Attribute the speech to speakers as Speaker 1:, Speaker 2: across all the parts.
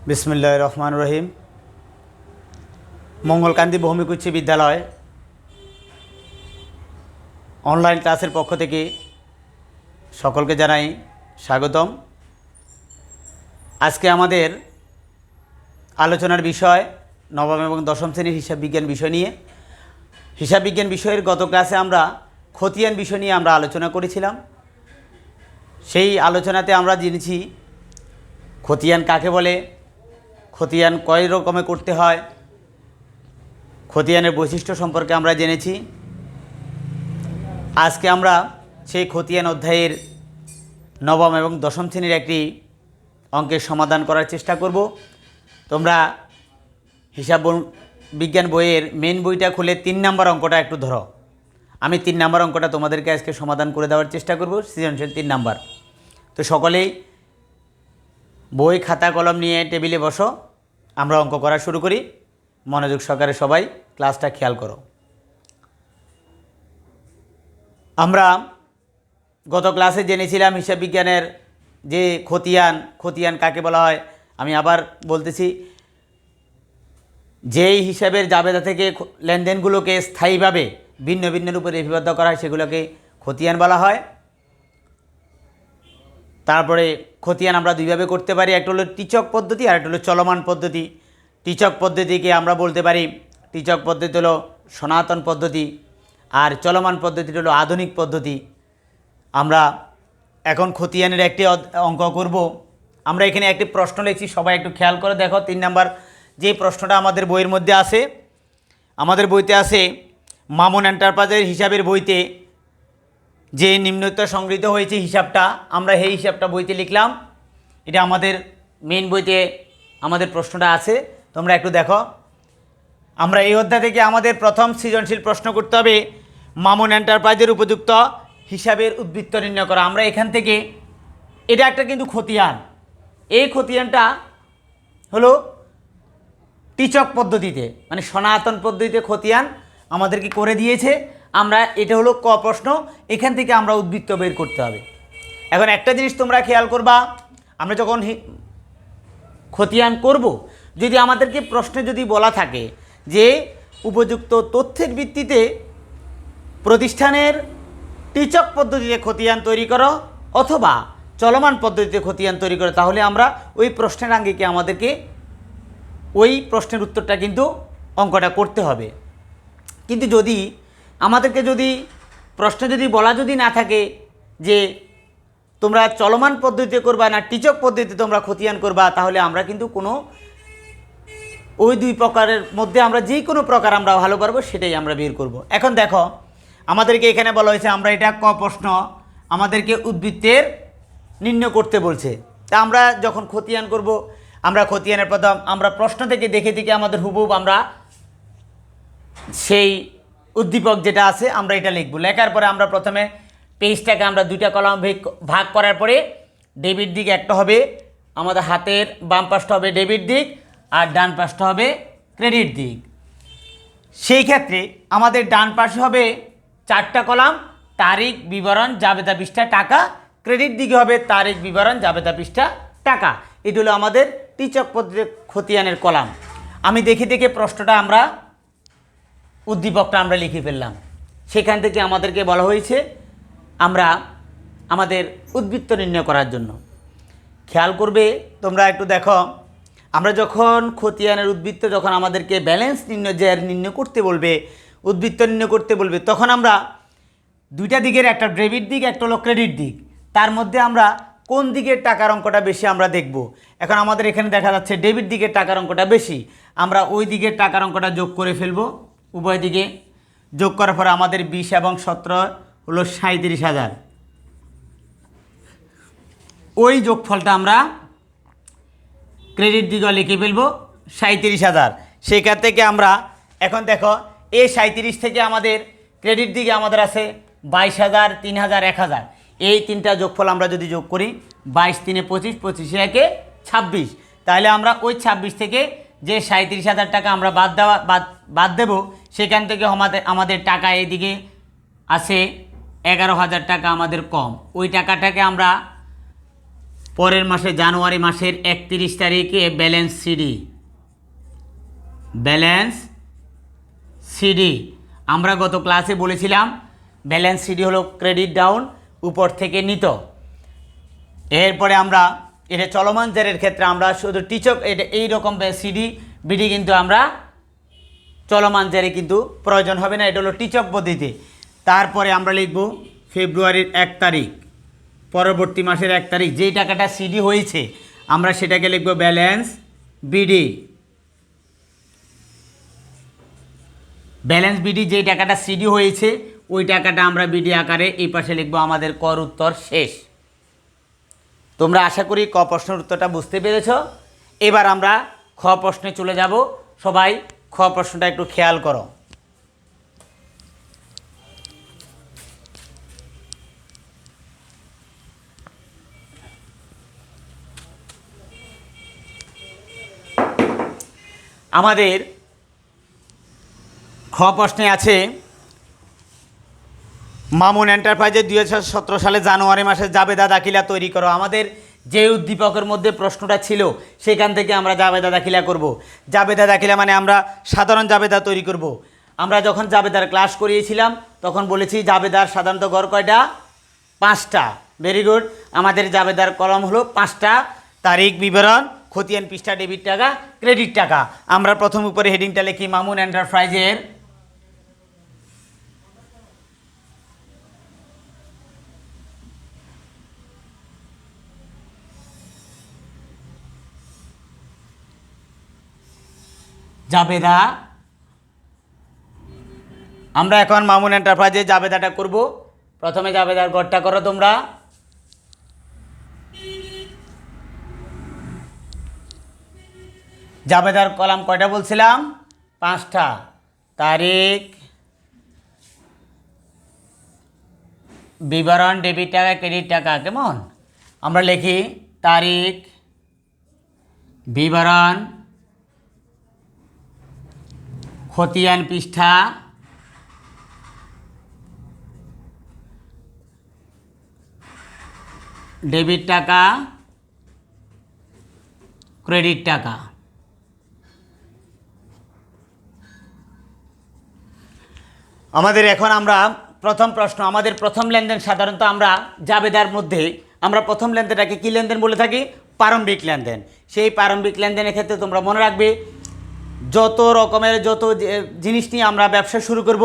Speaker 1: বিসমিল্লাহির রহমানির রহিম। মঙ্গলকান্দি ভৌমিক উচ্চ বিদ্যালয় অনলাইন ক্লাসের পক্ষ থেকে সকলকে জানাই স্বাগতম। আজকে আমাদের আলোচনার বিষয় নবম এবং দশম শ্রেণীর হিসাব বিজ্ঞান বিষয় নিয়ে। হিসাব বিজ্ঞান বিষয়ের গত ক্লাসে আমরা খতিয়ান বিষয় নিয়ে আমরা আলোচনা করেছিলাম। সেই আলোচনাতে আমরা জেনেছি খতিয়ান কাকে বলে, খতিয়ান কয় রকমে করতে হয়, খতিয়ানের বৈশিষ্ট্য সম্পর্কে আমরা জেনেছি। আজকে আমরা সেই খতিয়ান অধ্যায়ের নবম এবং দশম শ্রেণীর একটি অঙ্কের সমাধান করার চেষ্টা করব। তোমরা হিসাব বিজ্ঞান বইয়ের মেন বইটা খুলে 3 নম্বর অঙ্কটা একটু ধরো। আমি 3 নম্বর অঙ্কটা তোমাদেরকে আজকে সমাধান করে দেওয়ার চেষ্টা করব, সৃজনশীল 3 নম্বর। তো সকলেই বই খাতা কলম নিয়ে টেবিলে বসো, আমরা অঙ্ক করা শুরু করি। মনোযোগ সহকারে সবাই ক্লাসটা খেয়াল করো। আমরা গত ক্লাসে জেনেছিলাম হিসাব বিজ্ঞানের যে খতিয়ান কাকে বলা হয়। আমি আবার বলতেছি, যেই হিসাবের জাবেদা থেকে লেনদেনগুলোকে স্থায়ীভাবে ভিন্ন ভিন্ন রূপে লিপিবদ্ধ করা হয় সেগুলোকে খতিয়ান বলা হয়। তারপরে খতিয়ান আমরা দুইভাবে করতে পারি, একটা হলো টিচক পদ্ধতি আর একটা হলো চলমান পদ্ধতি। টিচক পদ্ধতিকে আমরা বলতে পারি, টিচক পদ্ধতি হলো সনাতন পদ্ধতি, আর চলমান পদ্ধতি হলো আধুনিক পদ্ধতি। আমরা এখন খতিয়ানের একটি অঙ্ক করব। আমরা এখানে একটি প্রশ্ন লিখছি, সবাই একটু খেয়াল করে দেখো। 3 নম্বর যে প্রশ্নটা আমাদের বইয়ের মধ্যে আছে, আমাদের বইতে আছে মামুন এন্টারপ্রাইজের হিসাবের বইতে যে নিম্নোক্ত সংগৃহীত হয়েছে হিসাবটা, আমরা এই হিসাবটা বইতে লিখলাম। এটা আমাদের মেন বইতে আমাদের প্রশ্নটা আছে, তোমরা একটু দেখো। আমরা এই অধ্যায় থেকে আমাদের প্রথম সৃজনশীল প্রশ্ন করতে হবে মামুন এন্টারপ্রাইজের উপযুক্ত হিসাবের উদ্বৃত্ত নির্ণয় করা। আমরা এখান থেকে, এটা একটা কিন্তু খতিয়ান, এই খতিয়ানটা হলো টিচক পদ্ধতিতে মানে সনাতন পদ্ধতিতে খতিয়ান আমাদেরকে করে দিয়েছে। আমরা এটা হলো ক প্রশ্ন, এখান থেকে আমরা উদ্বৃত্ত বের করতে হবে। এখন একটা জিনিস তোমরা খেয়াল করবা, আমরা যখন খতিয়ান করব, যদি আমাদেরকে প্রশ্নে যদি বলা থাকে যে উপযুক্ত তথ্যের ভিত্তিতে প্রতিষ্ঠানের টিচক পদ্ধতিতে খতিয়ান তৈরি করো অথবা চলমান পদ্ধতিতে খতিয়ান তৈরি করো, তাহলে আমরা ওই প্রশ্নের আঙ্গিকে আমাদেরকে ওই প্রশ্নের উত্তরটা কিন্তু অঙ্কটা করতে হবে। কিন্তু যদি আমাদেরকে যদি প্রশ্নে যদি বলা যদি না থাকে যে তোমরা চলমান পদ্ধতিতে করবা না টিচক পদ্ধতিতে তোমরা খতিয়ান করবা, তাহলে আমরা কিন্তু কোনো ওই দুই প্রকারের মধ্যে আমরা যে কোনো প্রকার আমরা ভালো পারবো সেটাই আমরা বের করব। এখন দেখো আমাদেরকে এখানে বলা হয়েছে, আমরা এটা ক প্রশ্ন, আমাদেরকে উদ্বৃত্তের নির্ণয় করতে বলছে। তা আমরা যখন খতিয়ান করব, আমরা খতিয়ানের প্রথম আমরা প্রশ্ন থেকে দেখে দেখে আমাদের হুবহুব আমরা সেই উদ্দীপক যেটা আছে আমরা এটা লিখব। লেখার পরে আমরা প্রথমে পেজটাকে আমরা দুইটা কলাম ভাগ করার পরে ডেবিট দিক একটা হবে, আমাদের হাতের বাম পাশটা হবে ডেবিট দিক আর ডান পাশটা হবে ক্রেডিট দিক। সেই ক্ষেত্রে আমাদের ডান পাশে হবে 4টা কলাম, তারিখ বিবরণ জাবেদা পৃষ্ঠা টাকা, ক্রেডিট দিকে হবে তারিখ বিবরণ জাবেদা পৃষ্ঠা টাকা। এটি হলো আমাদের টিচক পদ্ধতির খতিয়ানের কলাম। আমি দেখে দেখে প্রশ্নটা আমরা উদ্দীপকটা আমরা লিখে ফেললাম। সেখান থেকে আমাদেরকে বলা হয়েছে আমরা আমাদের উদ্বৃত্ত নির্ণয় করার জন্য। খেয়াল করবে তোমরা একটু দেখো, আমরা যখন খতিয়ানের উদ্বৃত্ত যখন আমাদেরকে ব্যালেন্স নির্ণয় করতে বলবে, উদ্বৃত্ত নির্ণয় করতে বলবে, তখন আমরা দুইটা দিকের একটা ডেবিট দিক একটা হলো ক্রেডিট দিক, তার মধ্যে আমরা কোন দিকের টাকার অঙ্কটা বেশি আমরা দেখব। এখন আমাদের এখানে দেখা যাচ্ছে ডেবিট দিকের টাকার অঙ্কটা বেশি, আমরা ওই দিকের টাকার অঙ্কটা যোগ করে ফেলব। উভয় দিকে যোগ করার পরে আমাদের 20 এবং 17 হলো 37,000। ওই যোগফলটা আমরা ক্রেডিট দিকে লিখে ফেলব 37,000। সেখান থেকে আমরা এখন দেখো এই 37 থেকে আমাদের ক্রেডিট দিকে আমাদের আছে 22,000, 3,000, 1,000। এই তিনটা যোগফল আমরা যদি যোগ করি 22 3 25, 25 1 26, তাহলে আমরা ওই 26 থেকে যে 37,000 টাকা আমরা বাদ দেব, সেখান থেকে আমাদের টাকা এইদিকে আছে 11,000 টাকা আমাদের কম। ওই টাকাটাকে আমরা পরের মাসে জানুয়ারি মাসের 31 তারিখে ব্যালেন্স সিডি। ব্যালেন্স সিডি আমরা গত ক্লাসে বলেছিলাম ব্যালেন্স সিডি হলো ক্রেডিট ডাউন উপর থেকে নিত। এরপরে আমরা এটা চলমান জেরের ক্ষেত্রে আমরা শুধু টিচক এটা এইরকম সিডি বিডি কিন্তু আমরা চলমান জেরে কিন্তু প্রয়োজন হবে না, এটা হলো টিচক পদ্ধতিতে। তারপরে আমরা লিখব ফেব্রুয়ারির 1 তারিখ, পরবর্তী মাসের 1 তারিখ যেই টাকাটা সিডি হয়েছে আমরা সেটাকে লিখব ব্যালেন্স বিডি। ব্যালেন্স বিডি যেই টাকাটা সিডি হয়েছে ওই টাকাটা আমরা বিডি আকারে এই পাশে লিখব আমাদের কর উত্তর শেষ। তোমরা আশা করি ক প্রশ্নের উত্তরটা বুঝতে পেরেছ। এবার আমরা খ প্রশ্নে চলে যাব। সবাই খ প্রশ্নটা একটু খেয়াল করো। আমাদের খ প্রশ্নে আছে মামুন এন্টারপ্রাইজের 2017 সালে জানুয়ারি মাসে জাবেদা দাখিলা তৈরি করো। আমাদের যে উদ্দীপকের মধ্যে প্রশ্নটা ছিল সেখান থেকে আমরা জাবেদা দাখিলা করব। জাবেদা দাখিলা মানে আমরা সাধারণ জাবেদা তৈরি করব। আমরা যখন জাবেদার ক্লাস করিয়েছিলাম তখন বলেছি জাবেদার সাধারণত গড় কয়টা? 5টা। Very good. আমাদের জাবেদার কলম হলো 5টা। তারিখ, বিবরণ, খতিয়ান, পৃষ্ঠা, ডেবিট টাকা, ক্রেডিট টাকা। আমরা প্রথম উপরে হেডিংটা লিখি মামুন এন্টারপ্রাইজের জাবেদা। আমরা এখন মামুন এন্টারপ্রাইজে জাবেদাটা করব। প্রথমে জাবেদার গড়টা করো তোমরা। জাবেদার কলাম কয়টা বলছিলাম? 5টা। তারিখ, বিবরণ, ডেবিট টাকা, ক্রেডিট টাকা। কেমন? আমরা লিখি তারিখ, বিবরণ, খতিয়ান, পৃষ্ঠা, ডেবিট টাকা, ক্রেডিট টাকা। আমাদের এখন আমরা প্রথম প্রশ্ন, আমাদের প্রথম লেনদেন সাধারণত আমরা জাবেদার মধ্যে আমরা প্রথম লেনদেনটাকে কী লেনদেন বলে থাকি? প্রারম্ভিক লেনদেন। সেই প্রারম্ভিক লেনদেনের ক্ষেত্রে তোমরা মনে রাখবে যত রকমের যত জিনিস নিয়ে আমরা ব্যবসা শুরু করব,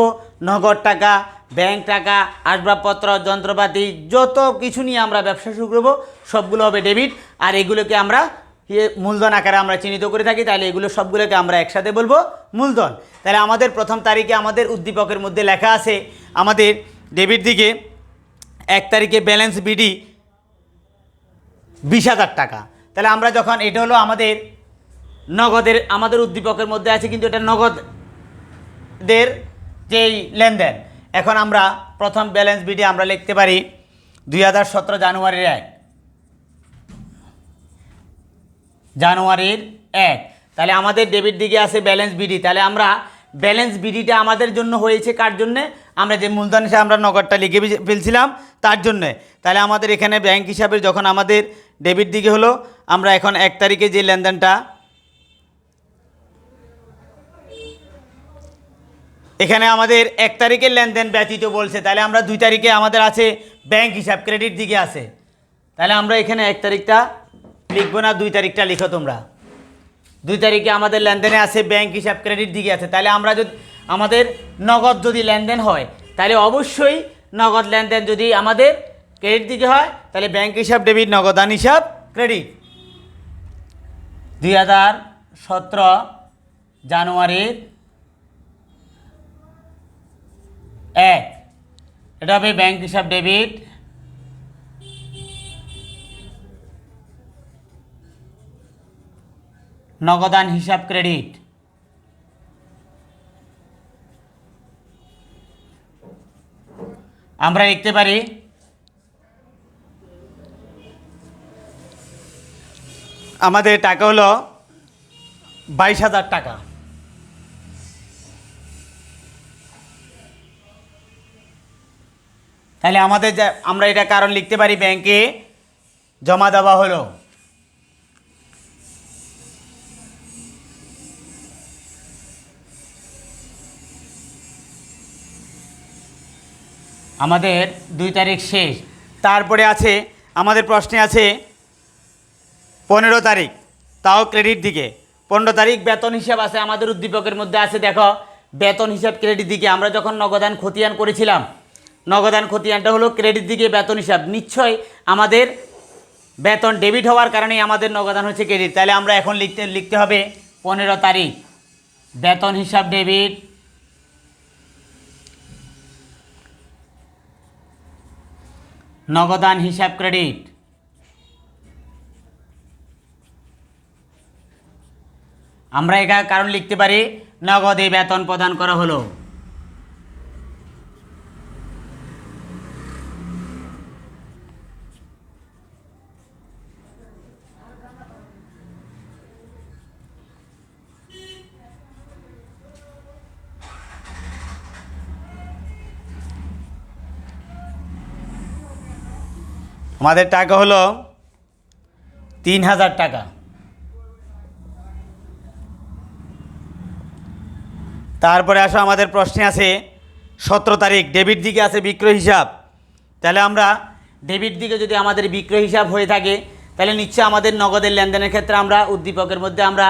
Speaker 1: নগদ টাকা, ব্যাংক টাকা, আসবাবপত্র, যন্ত্রপাতি, যত কিছু নিয়ে আমরা ব্যবসা শুরু করব সবগুলো হবে ডেবিট। আর এগুলোকে আমরা মূলধন আকারে আমরা চিহ্নিত করে থাকি, তাহলে এগুলো সবগুলোকে আমরা একসাথে বলবো মূলধন। তাহলে আমাদের প্রথম তারিখে আমাদের উদ্দীপকের মধ্যে লেখা আছে আমাদের ডেবিট দিকে 1 তারিখে ব্যালেন্স বিডি 20,000 টাকা। তাহলে আমরা যখন এটা হলো আমাদের নগদের আমাদের উদ্দীপকের মধ্যে আছে কিন্তু এটা নগদের যেই লেনদেন। এখন আমরা প্রথম ব্যালেন্স বিডি আমরা লিখতে পারি 2017 জানুয়ারির 1। জানুয়ারির 1। তাহলে আমাদের ডেবিট দিকে আছে ব্যালেন্স বিডি। তাহলে আমরা ব্যালেন্স বিডিটা আমাদের জন্য হয়েছে কার জন্যে? আমরা যে মূলধন হিসাবে আমরা নগদটা লিখে ফেলছিলাম তার জন্যে। তাহলে আমাদের এখানে ব্যাংক হিসাবে যখন আমাদের ডেবিট দিকে হলো, আমরা এখন 1 তারিখে যে লেনদেনটা এখানে আমাদের 1 তারিখের লেনদেন ব্যতীত বলছে, তাহলে আমরা 2 তারিখে আমাদের আছে ব্যাংক হিসাব, ক্রেডিট দিকে আছে। তাহলে আমরা এখানে 1 তারিখটা লিখবো না, 2 তারিখটা লিখো তোমরা। 2 তারিখে আমাদের লেনদেনে আছে ব্যাংক হিসাব, ক্রেডিট দিকে আছে। তাহলে আমরা যদি আমাদের নগদ যদি লেনদেন হয় তাহলে অবশ্যই নগদ লেনদেন যদি আমাদের ক্রেডিট দিকে হয় তাহলে ব্যাংক হিসাব ডেবিট, নগদান হিসাব ক্রেডিট। 2017 জানুয়ারির 1 এটা হবে ব্যাংক হিসাব ডেবিট, নগদান হিসাব ক্রেডিট। আমরা লিখতে পারি আমাদের টাকা হলো 22,000 টাকা। তাহলে আমাদের আমরা এটা কারণ লিখতে পারি ব্যাংকে জমা দেওয়া হলো। আমাদের 2 তারিখ শেষ। তারপরে আছে আমাদের প্রশ্নে আছে 15 তারিখ, তাও ক্রেডিট দিকে। 15 তারিখ বেতন হিসাব আছে আমাদের উদ্দীপকের মধ্যে আছে। দেখো বেতন হিসাব ক্রেডিট দিকে, আমরা যখন নগদান খতিয়ান করেছিলাম, নগদান খতিয়ানটা হলো ক্রেডিট দিকে বেতন হিসাব। নিশ্চয় আমাদের বেতন ডেবিট হওয়ার কারণেই আমাদের নগদান হচ্ছে ক্রেডিট। তাহলে আমরা এখন লিখতে হবে 15 তারিখ বেতন হিসাব ডেবিট, নগদান হিসাব ক্রেডিট। আমরা এখানে কারণ লিখতে পারি নগদে বেতন প্রদান করা হলো। আমাদের টাকা হলো 3000 টাকা। তারপরে আসো আমাদের প্রশ্নে আছে 17 তারিখ ডেবিট দিকে আছে বিক্রয় হিসাব। তাহলে আমরা ডেবিট দিকে যদি আমাদের বিক্রয় হিসাব হয়ে থাকে, তাহলে নিশ্চয় আমাদের নগদের লেনদেনের ক্ষেত্রে আমরা উদ্দীপকের মধ্যে আমরা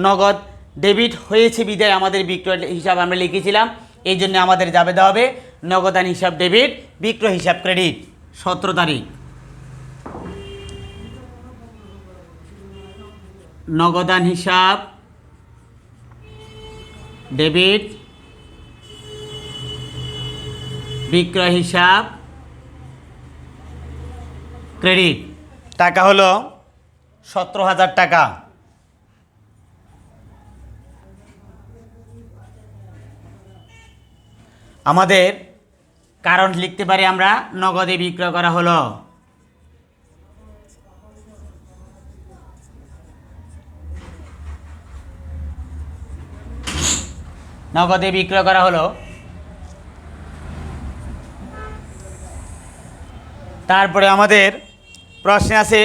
Speaker 1: নগদ ডেবিট হয়েছে বিদায় আমাদের বিক্রয় হিসাব আমরা লিখেছিলাম। এই জন্য আমাদের যাবে দেওয়া হবে নগদান হিসাব ডেবিট, বিক্রয় হিসাব ক্রেডিট। 17 তারিখ নগদান হিসাব ডেবিট, বিক্রয় হিসাব ক্রেডিট। টাকা হলো 17,000 টাকা। আমাদের কারণ লিখতে পারি আমরা নগদে বিক্রয় করা হলো। নগদে বিক্রয় করা হলো। তারপরে আমাদের প্রশ্নে আছে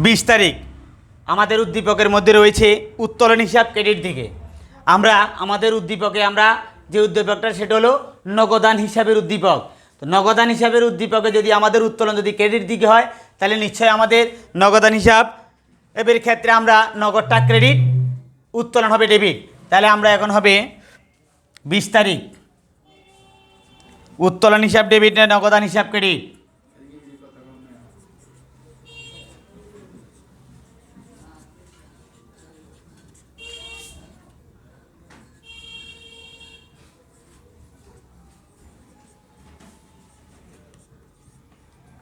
Speaker 1: 20 তারিখ আমাদের উদ্দীপকের মধ্যে রয়েছে উত্তোলন হিসাব ক্রেডিট দিকে। আমরা আমাদের উদ্দীপকে আমরা যে উদ্দীপকটা সেটা হলো নগদান হিসাবের উদ্দীপক। তো নগদান হিসাবের উদ্দীপকে যদি আমাদের উত্তোলন যদি ক্রেডিট দিকে হয়, তাহলে নিশ্চয়ই আমাদের নগদান হিসাব এর ক্ষেত্রে আমরা নগদটা ক্রেডিট, উত্তোলন হবে ডেবিট। তাহলে আমরা এখন হবে 20 তারিখ উত্তোলন হিসাব ডেবিট না নগদান হিসাব ক্রেডিট।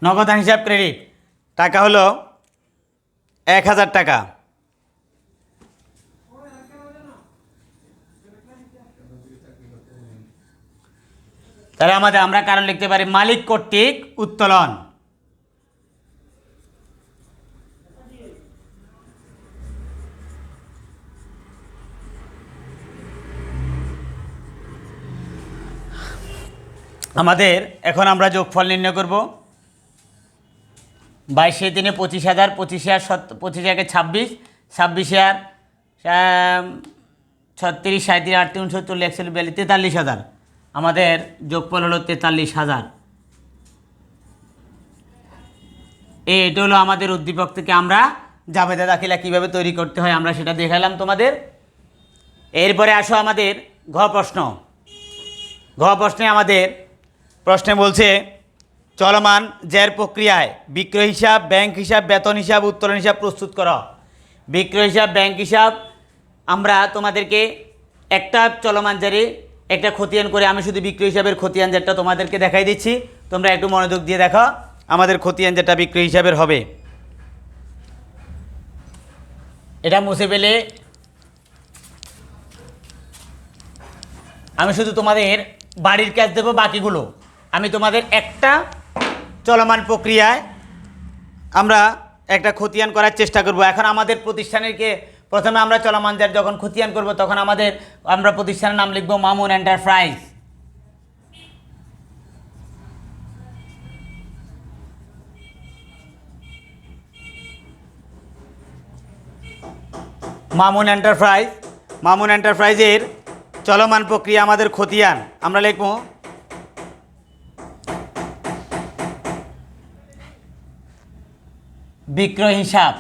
Speaker 1: নগদান হিসাব ক্রেডিট টাকা হলো 1000 টাকা। তাহলে আমরা কারণ লিখতে পারি মালিক কর্তৃক উত্তোলন। আমাদের এখন আমরা যোগফল নির্ণয় করব। 22 দিনে 25,000, 25,000 25 একে 26, 26,000 36, 37, 38, 69, 41, 43,000। আমাদের যোগফল হলো 43,000। এটা হলো আমাদের উদ্দীপক থেকে আমরা জাবেদা দাখিলা কীভাবে তৈরি করতে হয় আমরা সেটা দেখালাম তোমাদের। এরপরে আসো আমাদের ঘ প্রশ্ন। ঘ প্রশ্নে আমাদের প্রশ্নে বলছে চলমান জের প্রক্রিয়ায় বিক্রয় হিসাব, ব্যাংক হিসাব, বেতন হিসাব, উত্তোলন হিসাব প্রস্তুত করো। বিক্রয় হিসাব, ব্যাংক হিসাব আমরা তোমাদেরকে একটা চলমান জেরে একটা খতিয়ান করে, আমি শুধু বিক্রয় হিসাবের খতিয়ান জেরটা তোমাদেরকে দেখাই দিচ্ছি, তোমরা একটু মনোযোগ দিয়ে দেখো আমাদের খতিয়ান যেটা বিক্রয় হিসাবের হবে। এটা মুছে ফেলে আমি শুধু তোমাদের বাড়ির কাজ দেবো, বাকিগুলো আমি তোমাদের একটা চলমান প্রক্রিয়ায় আমরা একটা খতিয়ান করার চেষ্টা করব। এখন আমাদের প্রতিষ্ঠানেরকে প্রথমে আমরা চলমান যার যখন খতিয়ান করব তখন আমরা প্রতিষ্ঠানের নাম লিখব মামুন এন্টারপ্রাইজ। মামুন এন্টারপ্রাইজ, মামুন এন্টারপ্রাইজের চলমান প্রক্রিয়া আমাদের খতিয়ান আমরা লিখব বিক্রয় হিসাব।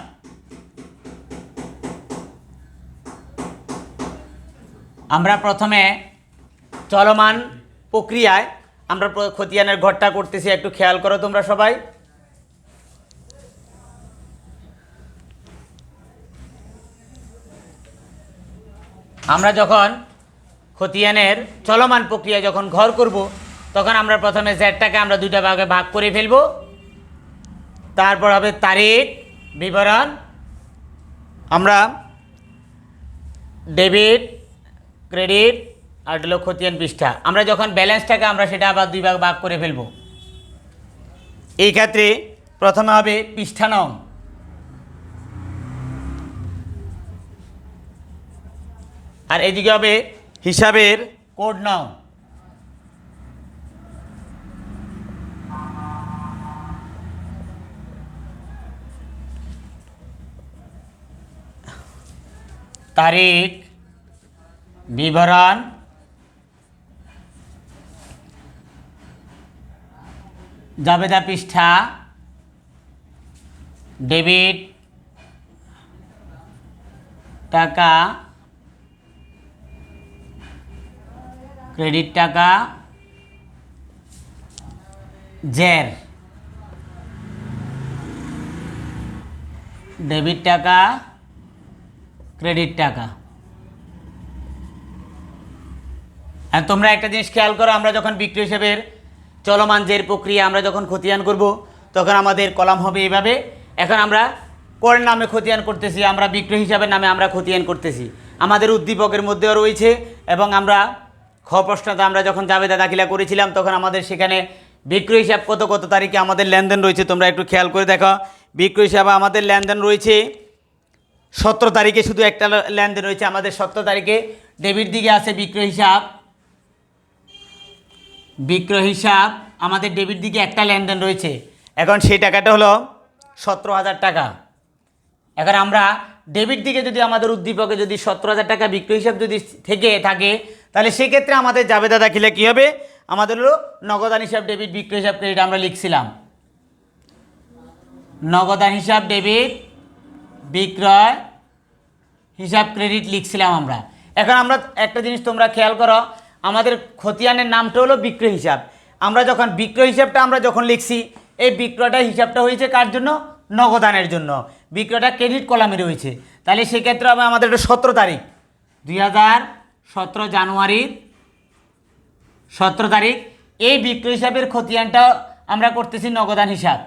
Speaker 1: আমরা প্রথমে চলমান প্রক্রিয়ায় আমরা খতিয়ানের ঘরটা করতেছি, একটু খেয়াল করো তোমরা সবাই। আমরা যখন খতিয়ানের চলমান প্রক্রিয়া যখন ঘর করব তখন আমরা প্রথমে জেডটাকে আমরা দুইটা ভাগে ভাগ করে ফেলব, তারপর হবে তারিখ বিবরণ, আমরা ডেবিট ক্রেডিট আর হলো খতিয়ান পৃষ্ঠা। আমরা যখন ব্যালেন্সটাকে আমরা সেটা আবার দুই ভাগ ভাগ করে ফেলব। এই ক্ষেত্রে প্রথমে হবে পৃষ্ঠা নং, আর এদিকে হবে হিসাবের কোড নং। তারিখ বিবরণ, জাবেদা পৃষ্ঠা, ডেবিট টাকা, ক্রেডিট টাকা, জের, ডেবিট টাকা, ক্রেডিট টাকা। আর তোমরা একটা জিনিস খেয়াল করো, আমরা যখন বিক্রয় হিসাবের চলমান জের প্রক্রিয়া আমরা যখন খতিয়ান করব তখন আমাদের কলাম হবে এভাবে। এখন আমরা কোন নামে খতিয়ান করতেছি, আমরা বিক্রয় হিসাবের নামে আমরা খতিয়ান করতেছি। আমাদের উদ্দীপকের মধ্যেও রয়েছে, এবং আমরা খ প্রশ্নতে আমরা যখন জাবেদা দাখিলা করেছিলাম তখন আমাদের সেখানে বিক্রয় হিসাব কত কত তারিখে আমাদের লেনদেন রয়েছে। তোমরা একটু খেয়াল করে দেখো, বিক্রয় হিসাবে আমাদের লেনদেন রয়েছে 17 তারিখে, শুধু একটা লেনদেন রয়েছে আমাদের 17 তারিখে। ডেবিট দিকে আছে বিক্রয় হিসাব, বিক্রয় হিসাব আমাদের ডেবিট দিকে একটা লেনদেন রয়েছে, এখন সেই টাকাটা হলো 17,000 টাকা। এখন আমরা ডেবিট দিকে যদি আমাদের উদ্দীপকে যদি 17,000 টাকা বিক্রয় হিসাব যদি থেকে থাকে তাহলে সেক্ষেত্রে আমাদের জাবেদা দাখিলা কী হবে, আমাদের হলো নগদান হিসাব ডেবিট বিক্রয় হিসাব ক্রেডিট আমরা লিখছিলাম। নগদান হিসাব ডেবিট বিক্রয় হিসাব ক্রেডিট লিখছিলাম আমরা। এখন আমরা একটা জিনিস তোমরা খেয়াল করো, আমাদের খতিয়ানের নামটা হলো বিক্রয় হিসাব। আমরা যখন বিক্রয় হিসাবটা আমরা যখন লিখছি, এই বিক্রয়টা হিসাবটা হয়েছে কার জন্য, নগদানের জন্য। বিক্রয়টা ক্রেডিট কলামে রয়েছে, তাহলে সেক্ষেত্রে হবে আমাদের এটা 17 তারিখ 2017 জানুয়ারির 17 তারিখ এই বিক্রয় হিসাবের খতিয়ানটা আমরা করতেছি নগদান হিসাব।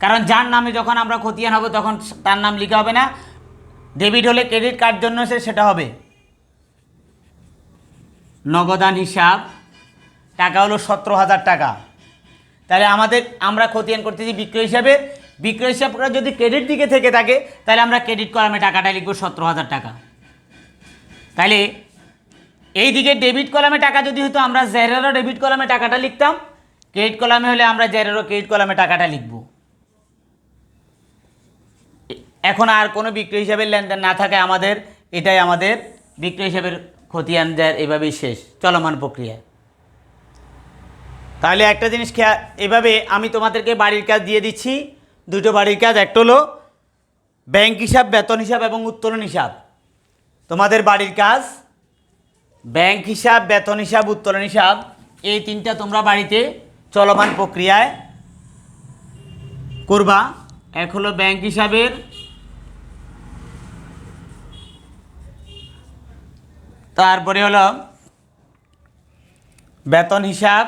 Speaker 1: কারণ যার নামে যখন আমরা খতিয়ান হবে তখন তার নাম লিখা হবে না, ডেবিট হলে ক্রেডিট কার জন্য সেটা হবে। নগদান হিসাব টাকা হলো 17,000 টাকা। তাহলে আমরা খতিয়ান করতেছি বিক্রয় হিসাবে, বিক্রয় হিসাবটা যদি ক্রেডিট দিকে থেকে থাকে তাহলে আমরা ক্রেডিট কলামে টাকাটা লিখব 17,000 টাকা। তাহলে এই দিকে ডেবিট কলামে টাকা যদি হতো আমরা জেরেরও ডেবিট কলামে টাকাটা লিখতাম, ক্রেডিট কলামে হলে আমরা জেরেরও ক্রেডিট কলামে টাকাটা লিখব। এখন আর কোনো বিক্রয় হিসাবের লেনদেন না থাকে আমাদের, এটাই আমাদের বিক্রয় হিসাবের খতিয়ান যার এভাবেই শেষ চলমান প্রক্রিয়া। তাহলে একটা জিনিস এভাবে আমি তোমাদেরকে বাড়ির কাজ দিয়ে দিচ্ছি, দুটো বাড়ির কাজ। একটা হলো ব্যাংক হিসাব, বেতন হিসাব এবং উত্তোলন হিসাব। তোমাদের বাড়ির কাজ ব্যাংক হিসাব, বেতন হিসাব, উত্তোলন হিসাব, এই তিনটা তোমরা বাড়িতে চলমান প্রক্রিয়ায় করবা। এক হলো ব্যাংক হিসাবের, তারপরে হলো বেতন হিসাব,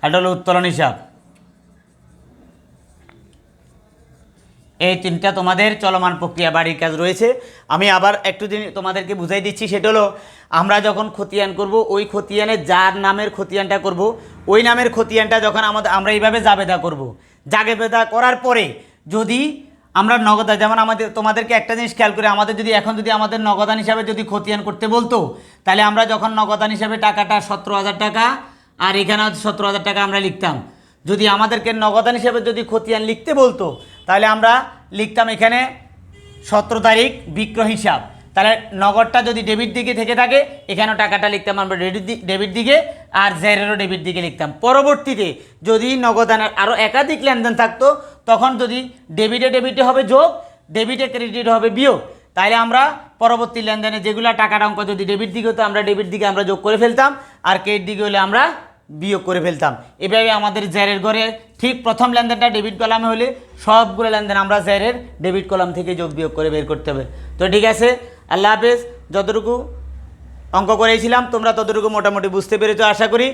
Speaker 1: এটা হলো উত্তোলন হিসাব। এই তিনটা তোমাদের চলমান প্রক্রিয়া বাড়ির কাজ রয়েছে। আমি আবার একটু তোমাদেরকে বুঝাই দিচ্ছি, সেটা হলো আমরা যখন খতিয়ান করব ওই খতিয়ানে যার নামের খতিয়ানটা করব ওই নামের খতিয়ানটা যখন আমরা এইভাবে জাবেদা করব। জাবেদা করার পরে যদি আমরা নগদান, যেমন তোমাদেরকে একটা জিনিস খেয়াল করে, এখন যদি আমাদের নগদান হিসাবে যদি খতিয়ান করতে বলতো তাহলে আমরা যখন নগদান হিসাবে টাকাটা 17,000 টাকা আর এখানে 17,000 টাকা আমরা লিখতাম। যদি আমাদেরকে নগদান হিসেবে যদি খতিয়ান লিখতে বলতো তাহলে আমরা লিখতাম এখানে 17 তারিখ বিক্রয় হিসাব, তাহলে নগদটা যদি ডেবিট দিকে থেকে থাকে এখানেও টাকাটা লিখতাম আমরা ডেবিট দিকে, আর জেরেরও ডেবিট দিকে লিখতাম। পরবর্তীতে যদি নগদানের আরও একাধিক লেনদেন থাকতো তখন যদি ডেবিটে হবে যোগ, ডেবিটে ক্রেডিট হবে বিয়োগ, তাহলে আমরা পরবর্তী লেনদেনে যেগুলো টাকার অঙ্ক যদি ডেবিট দিকে হতো আমরা ডেবিট দিকে আমরা যোগ করে ফেলতাম, আর ক্রেডিট দিকে হলে আমরা বিয়োগ করে ফেলতাম। এভাবে আমাদের জেরের ঘরে ঠিক প্রথম লেনদেনটা ডেবিট কলামে হলে সবগুলো লেনদেন আমরা জেরের ডেবিট কলাম থেকে যোগ বিয়োগ করে বের করতে হবে। তো ঠিক আছে, আল্লাহ হাফেজ। যতটুকু অঙ্ক করেছিলাম তোমরা ততটুকু মোটামুটি বুঝতে পেরেছো আশা করি,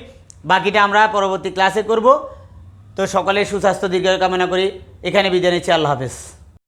Speaker 1: বাকিটা আমরা পরবর্তী ক্লাসে করব। তো সকলের সুস্বাস্থ্য দীর্ঘায়ু কামনা করি, এখানে বিদায় নিচ্ছি, আল্লাহ হাফেজ।